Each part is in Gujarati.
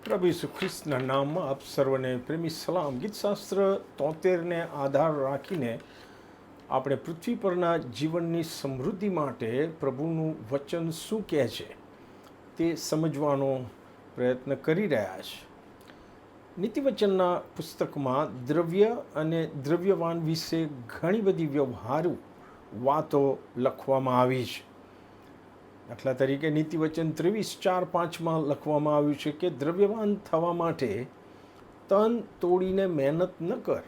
પ્રભુ ઈસુ ખ્રિસ્તના નામમાં આપ સર્વને પ્રેમી સલામ. ગીતશાસ્ત્ર 73ને આધાર રાખીને આપણે પૃથ્વી પરના જીવનની સમૃદ્ધિ માટે પ્રભુનું વચન શું કહે છે તે સમજવાનો પ્રયત્ન કરી રહ્યા છે. નીતિવચનના પુસ્તકમાં દ્રવ્ય અને દ્રવ્યવાન વિશે ઘણી બધી વ્યવહારુ વાતો લખવામાં આવી છે. દાખલા તરીકે નીતિવચન 23:4-5 લખવામાં આવ્યું છે કે દ્રવ્યવાન થવા માટે તન તોડીને મહેનત ન કર,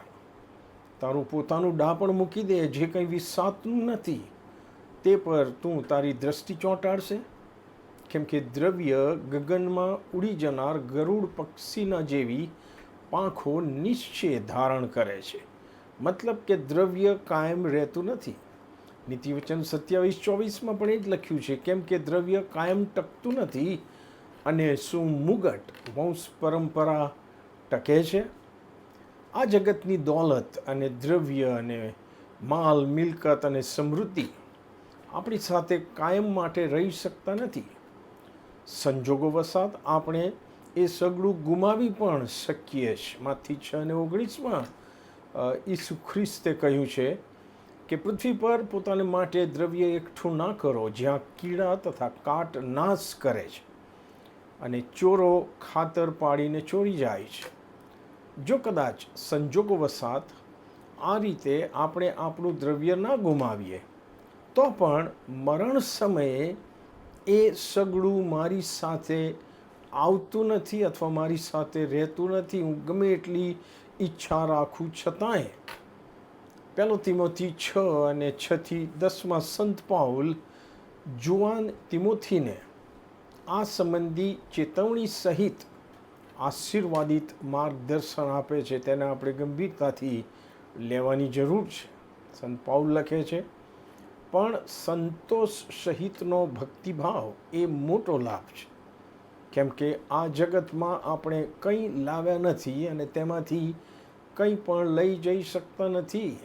તારું પોતાનું ડાપણ મૂકી દે, જે કંઈ વિસાતું નથી તે પર તું તારી દ્રષ્ટિ ચોંટાડશે. કેમ કે દ્રવ્ય ગગનમાં ઉડી જનાર ગરુડ પક્ષીના જેવી પાંખો નિશ્ચય ધારણ કરે છે. મતલબ કે દ્રવ્ય કાયમ રહેતું નથી. નીતિવચન 27:24 પણ એ જ લખ્યું છે, કેમ કે દ્રવ્ય કાયમ ટકતું નથી અને શું મુગટ વંશ પરંપરા ટકે છે. આ જગતની દોલત અને દ્રવ્ય અને માલ મિલકત અને સમૃદ્ધિ આપણી સાથે કાયમ માટે રહી શકતા નથી. સંજોગો વસાત આપણે એ સગડું ગુમાવી પણ શકીએ છીએ. માથી 6:19 ઈસુ ખ્રિસ્તે કહ્યું છે કે પૃથ્વી પર પોતાને માટે દ્રવ્ય એકઠું ના કરો, જ્યાં કીડા તથા કાટ નાશ કરે છે અને ચોરો ખાતર પાડીને ચોરી જાય છે. જો કદાચ સંજોગો વસાત આ રીતે આપણે આપણું દ્રવ્ય ના ગુમાવીએ તો પણ મરણ સમયે એ સગડું મારી સાથે આવતું નથી અથવા મારી સાથે રહેતું નથી. હું ગમે એટલી ઈચ્છા રાખું છતાંય. 1 તિમોથી 6:6-10 સંત પાઉલ જુવાન તિમોથીને આ સંબંધી ચેતવણી સહિત આશીર્વાદિત માર્ગદર્શન આપે છે. તેને આપણે ગંભીરતાથી લેવાની જરૂર છે. સંત પાઉલ લખે છે, પણ સંતોષ સહિતનો ભક્તિભાવ એ મોટો લાભ છે, કેમ કે આ જગતમાં આપણે કંઈ લાવ્યા નથી અને તેમાંથી કંઈ પણ લઈ જઈ શકતા નથી.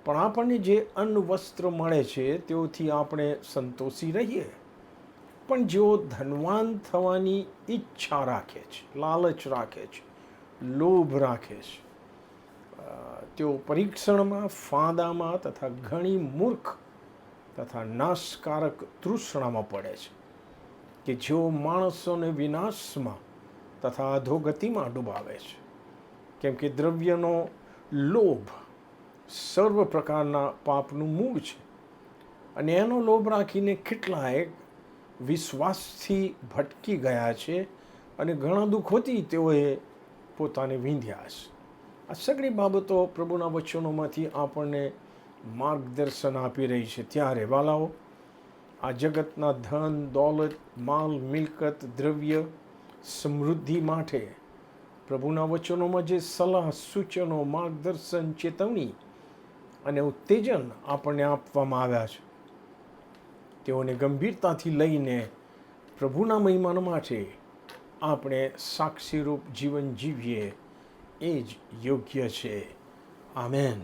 પણ આપણને જે અન્ન વસ્ત્ર મળે છે તેઓથી આપણે સંતોષી રહીએ. પણ જેઓ ધનવાન થવાની ઈચ્છા રાખે છે, લાલચ રાખે છે, લોભ રાખે છે, તેઓ પરીક્ષણમાં, ફાંદામાં તથા ઘણી મૂર્ખ તથા નાશકારક તૃષ્ણામાં પડે છે, કે જેઓ માણસોને વિનાશમાં તથા અધોગતિમાં ડૂબાવે છે. કેમ કે દ્રવ્યનો લોભ સર્વ પ્રકારના પાપનું મૂળ છે અને એનો લોભ રાખીને કેટલાય વિશ્વાસથી ભટકી ગયા છે અને ઘણા દુઃખોથી તેઓએ પોતાને વિંધ્યા છે. આ સગળી બાબતો પ્રભુના વચનોમાંથી આપણને માર્ગદર્શન આપી રહી છે. ત્યારે વાલાઓ, આ જગતના ધન, દોલત, માલ, મિલકત, દ્રવ્ય, સમૃદ્ધિ માટે પ્રભુના વચનોમાં જે સલાહ, સૂચનો, માર્ગદર્શન, ચેતવણી અને ઉત્તેજન આપણને આપવામાં આવ્યા છે, તેઓને ગંભીરતાથી લઈને પ્રભુના મહિમા માટે આપણે સાક્ષીરૂપ જીવન જીવીએ એ જ યોગ્ય છે. આમેન.